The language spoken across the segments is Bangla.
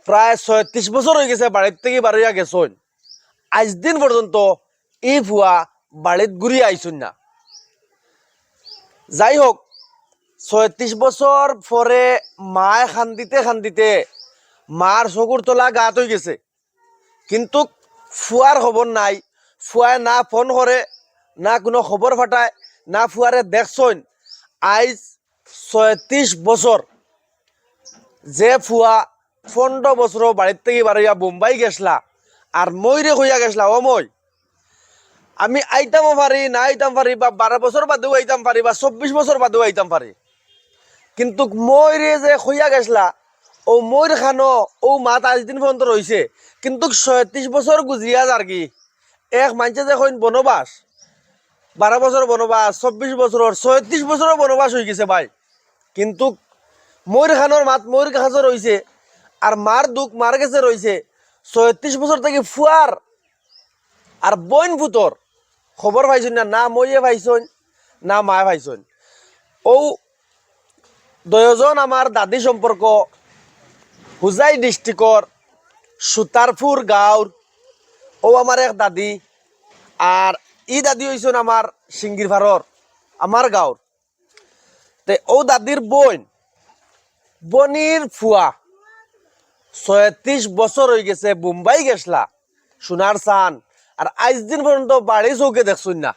প্রায় ৩৬ বছর হয়ে গেছে বাড়ির থেকে বাড়িয়া গেছন, আজ দিন পর্যন্ত এই ফুয়া বাড়িত ঘুরিয়ে আইসুন না। যাই হোক, ৩৬ বছর পরে মায় খান্দিতে খান্দিতে মার চকুর তলা গাত হয়ে গেছে, কিন্তু ফুয়ার খবর নাই। ফুয়ায় না ফোন করে, না কোনো খবর ফাটায়, না ফুয়ারে দেখছন। আইজ ৩৬ বছর যে ফুয়া ১৫ বছর বাড়ির থেকে বাড়িয়া বোম্বাই গেছলা, আর ময়ূরে হইয়া গেছলা, ও মই আমি আইতামও পারি, না আইতাম পারি, বা ১২ বছর বাদেও আইতাম পারি, বা ২৪ বছর বাদেও আইতাম পারি, কিন্তু ময়ূরে যে হইয়া গেছলা, ও ময়ূর খানো ও মাত আজ দিন পর্যন্ত রয়েছে। কিন্তু ৩৬ বছর গুজিয়া যার কি এক মানুষে যে কইন বনবাস, ১২ বছর বনবাস, ২৪ বছরের ৩৬ বছরের বনবাস হয়ে গেছে ভাই, কিন্তু ময়ূর খানোর মাত ময়ূর কাছে রয়েছে, আর মার দুঃখ মার কাছে রয়েছে। ৩৬ বছর থেকে ফুয়ার আর বইন ভূতর খবর পাইছন না, না মইয়ে পাইছন, না মায়ে পাইছন। ও দয়জন আমার দাদি সম্পর্ক হুজাই ডিস্ট্রিক্টর সুতারপুর গাঁওর ও আমার এক দাদি, আর ই দাদি হইছেন আমার সিঙ্গির ভারর আমার গাঁওর। তে ও দাদির বনির ফুয়া ৩৬ বছর হয়ে গেছে মুম্বাই গেছলা সোনার চান, আর আজ দিন পর্যন্ত বাড়ি চৌকে দেখছুন না,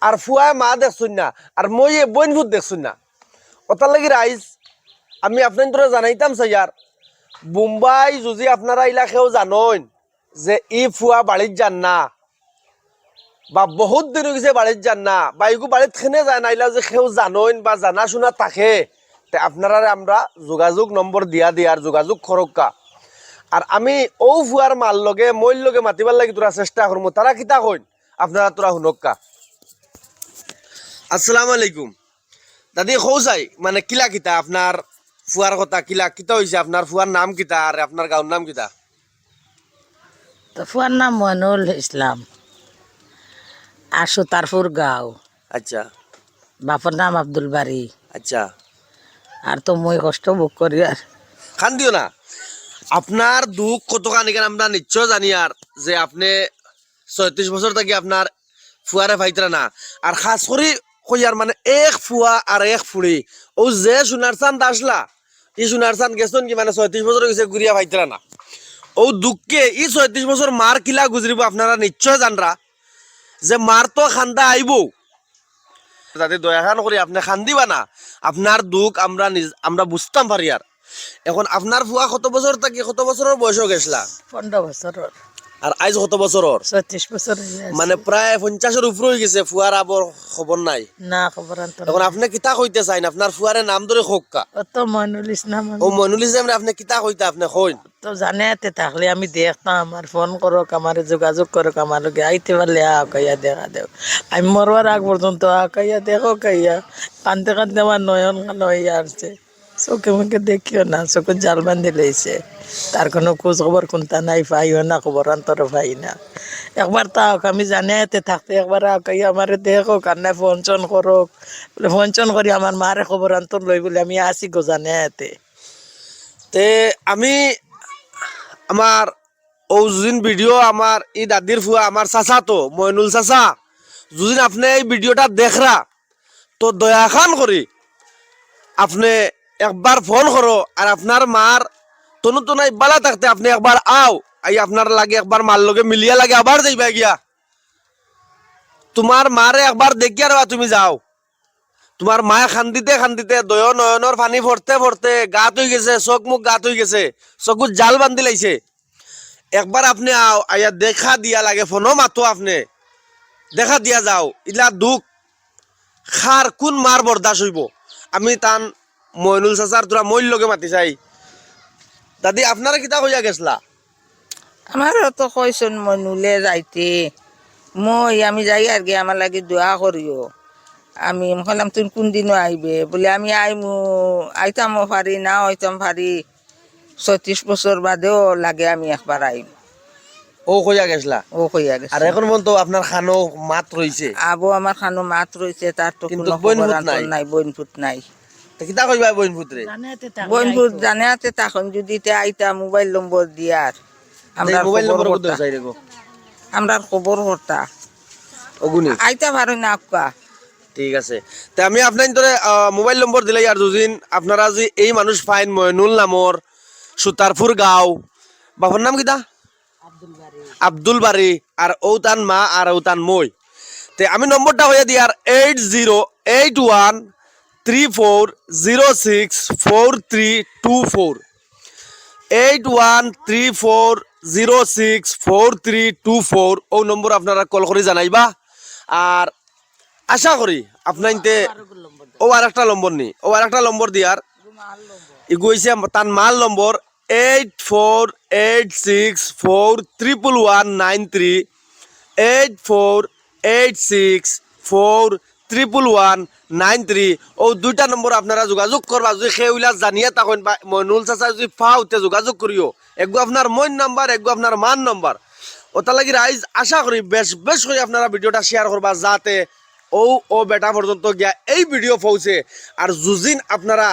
আর ফুয়ায় মা দেখছুন না, আর মইয়ে বইন ভূত দেখছুন না। ওটার লাগি রাইজ আমি আপনার জানাইতাম স্যার, মুম্বাই যদি আপনারা এলাকাও জানেন যে ই ফুয়া বাড়ির যান না, বা বহুত দিন হয়ে গেছে বাড়ির যান না, বা এগু বাড়িত খেনে যায় না, এলা যে কেউ জানেন বা জানা শোনা থাকে, আপনারা আমরা যোগাযোগ নম্বর দিয়া আর যোগাযোগ খরক্কা। আর আমি ও ফুয়ার মাল লগে মইল লগে মাতিবার লাগি তোরা চেষ্টা করবো, তারা কিতা কইন আপনারা তোরা শুনক্কা। আসসালামু আলাইকুম দাদি, খৌসাই মানে কিলা কিতা আপনার ফুয়ার কথা কিলা কিতা হয়েছে, আপনার ফুয়ার নাম কিতা আর আপনার গাঁর নাম কিতা? তো ফুয়ার নাম মনুল ইসলাম, আর সুতারপুর গাঁও। আচ্ছা বাপর নাম আব্দুল বাড়ি। আচ্ছা, আর তো মই কষ্ট বুক করি আর খান দিও না। আপনার দুঃখ কতখানি কেন আমরা নিশ্চয় জানি, আর যে আপনি ৩৬ বছর থেকে আপনার ফুয়ারে ভাইতরা না, আর খাস করে কইয়ার মানে এক ফুয়া আর এক ফুড়ি ও যে সোনার চান আসলা, ই সোনার চান গেছেন কি মানে ৩৬ বছর গেছে গুড়িয়া ভাইতরা না, ও দুঃখে ই ৩৬ বছর মার কিলা গুজরিব আপনারা নিশ্চয় জানরা, যে মার তো খান্দা আইব, যাতে দয়া খান করে আপনি খান্দিবা না, আপনার দুঃখ আমরা বুঝতাম পারি। আর এখন আপনার ফুয়া কত বছর থাকি কত বছরের বয়স গেছলা? 15 বছর, আর আজ কত বছরের? 36 বছর মানে প্রায় 50-এর উপর হয়ে গেছে, ফুয়ার আবার খবর নাই না খবর আনতো। এখন আপনি কিতা কইতে চাইন? আপনার ফুয়ারে নাম ধরে খোকা অত মনুল ইসলাম। ও মইনুল ইসলাম, আপনি কিতা কইতে আপনি কইন? তো জানে থাকলে আমি দেখতাম, আমার ফোন করক, আমার যোগাযোগ করক, আমার লগে আইতে পারলে আকাইয়া দেখা দেও। আমি মরবার আগ পর্যন্ত আকাইয়া দেখো কাইয়া কান্দতে কান্দতে আমার নয়ন খান হইয়া আসছে। চোখে মুখে দেখিও না, চোখে জাল বান্ধি লইছে, তার কোনো খোঁজ খবর কোনটা নাই, পাইও না খবর আন্তর পাই না। একবার তাওক আমি জানে থাকতে একবার আকাইয়া আমার দেখো, কান্নায় ফোন চন করক, বলে ফোন চন করি আমার মারে খবর আন্তর লই বলে আমি আসি গো জানে তে আমি আমার ও যদিন ভিডিও আমার এই দাদির ফুয়া আমার চাচা তো মইনুল চাচা, যদি আপনি এই ভিডিওটা দেখরা তো দয়া খান করি আপনি একবার ফোন করো, আর আপনার মার তনু তো নাই বালা থাকতে আপনি একবার আও, আই আপনার লাগে একবার মার লগে মিলিয়া লাগে আবার যাইবা গিয়া, তোমার মারে একবার দেখিয়া রবা তুমি যাও। তোমার মায়ে খান্দিতে খান্দিতে দয় নয়নের পানি ভরতে ভরতে গাত হয়ে গেছে, চোখ মুখ গাত হয়ে গেছে, চকুত জাল বান্ধি লাইছে। একবার আপনি আও, আইয়া দেখা দিয়া লাগে ফোনও মাতো, আপনি দেখা দিয়া যাও। ইলা দুঃখ খার কোন মার বরদাস হইব? আমি টান মইনুল চাচার তোরা মইল লগে মাতি চাই। দাদি আপনারা কিতা কইয়া গেছলা? আমার তো কইসন মনুলে যাইতে, আমি যাই আর কি আমার লাগে দোয়া করিও। আমি কইলাম তুমি কোনদিনও আইবে বলে, আমি আইতামও পারি না আইতাম পারি, 36 বছর বাদেও লাগে আমি একবার আইম। ও কইয়া গেছলা? ও কইয়া গেছে। আর এখন পর্যন্ত আপনার খানো মাত রইছে? আবো আমার খানো মাত রয়েছে, তার তো কিন্তু কোনো বইন খবর ভূত আন্তর নাই। নাই, বইন ফুট নাই। তা কিতা কইবা বোন পুত্রে বন্ধু জানে আছে তখন যদি তে আইতা মোবাইল নম্বর দিয়ার আমরা মোবাইল খবর নম্বর কত করতা চাই রেগো আমরা খবর করতা অগুনি আইতা পারো না আপকা ঠিক আছে তা আমি আপনার ধরে মোবাইল নম্বর দিলে আর দুদিন আপনারা যে এই মানুষ ফাইন ময়নুল নামর সুতারপুর গাঁও বাবার নাম কিতা আব্দুল বাড়ি আর ঔতান মা আর ঔতান মই তে আমি নম্বরটা হয়ে দিয়ার 8134064324 8134064324 ও নম্বর আপনারা কল করে জানাইবা আর আশা করি আপনার ও আর একটা নম্বর নি ও আর একটা নম্বর দিয়ার ইগুইছে তার মাল নম্বর 8486411193 8486411193 ও দুইটা নম্বর আপনারা যোগাযোগ করবা যদি সেউলা জানিয়ে তখন মইনুল চাচা যদি পাওতে যোগাযোগ করিও একগো আপনার মইন নাম্বার একগো আপনার মান নাম্বার ওটা লাগি রাইজ আশা করি বেশ করে আপনারা ভিডিওটা শেয়ার করবা যাতে ও বেটা পর্যন্ত গিয়া এই ভিডিও পৌঁছে আর যুজিন আপনারা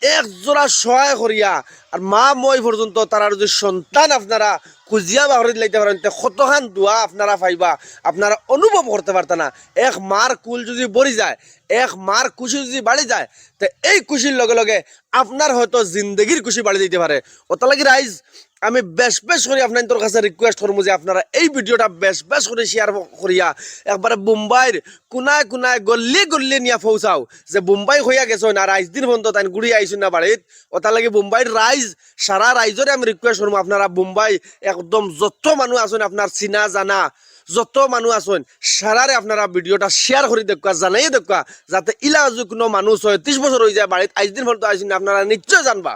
এক জোড়া সহায় করিয়া আর মা মই পর্যন্ত তারা যদি সন্তান আপনারা খুঁজিয়া বাহরি লাইতে পারেন কতখান দোয়া আপনারা পাইবা আপনারা অনুভব করতে পারতেন না এক মার কুল যদি বড়ি যায় এক মার খুশি যদি বাড়ি যায় তো এই খুশির লগে লগে আপনার হয়তো জিন্দগির খুশি বাড়ি দিতে পারে ওটা লাগি রাইজ আমি বেশ করে আপনাদের কাছে রিকোয়েস্ট করবো যে আপনারা এই ভিডিওটা বেশ করে শেয়ার করিয়া একবারে মুম্বাইয়ের কোনায় গল্লি নিয়ে পৌঁছাও যে মুম্বাই হইয়া গেছো না রাইজ দিন পর্যন্ত তাই ঘুরি আইসুন না বাড়িত ওটা লাগে মুম্বাইয়ের রাইজ সারা রাইজরে আমি রিকোয়েস্ট করবো আপনারা মুম্বাই একদম যত মানুষ আছেন আপনার চিনা জানা যত মানুষ আছেন সারারে আপনারা ভিডিওটা শেয়ার করে দেখা জানাই দেখা যাতে ইলা যদি কোনো মানুষ 30 বছর হয়ে যায় বাড়িত আইজ দিন পর্যন্ত আইসুন আপনারা নিশ্চয় জানবা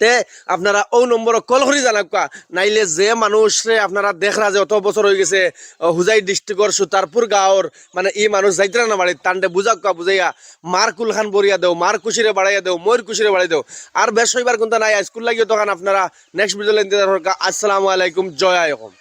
তে আপনারা ও নম্বর কল করে জানাকা নাইলে যে মানুষে আপনারা দেখরা যে অত বছর হয়ে গেছে হুজাই ডিস্ট্রিক্টর সুতারপুর গাঁওর মানে এই মানুষ যাইতে না বাড়ি তান্ডে বুঝাকা বুঝাইয়া মার কুলখান বরিয়া দেও মার কুশিরে বাড়াইয়া দেও ময়ূর কুশিরে বাড়াই দেও আর বেশ হইবার কোনটা নাই স্কুল লাগিও তখন আপনারা নেক্সট ভিডিও লেনতে আসসালামু আলাইকুম জয় আয়কম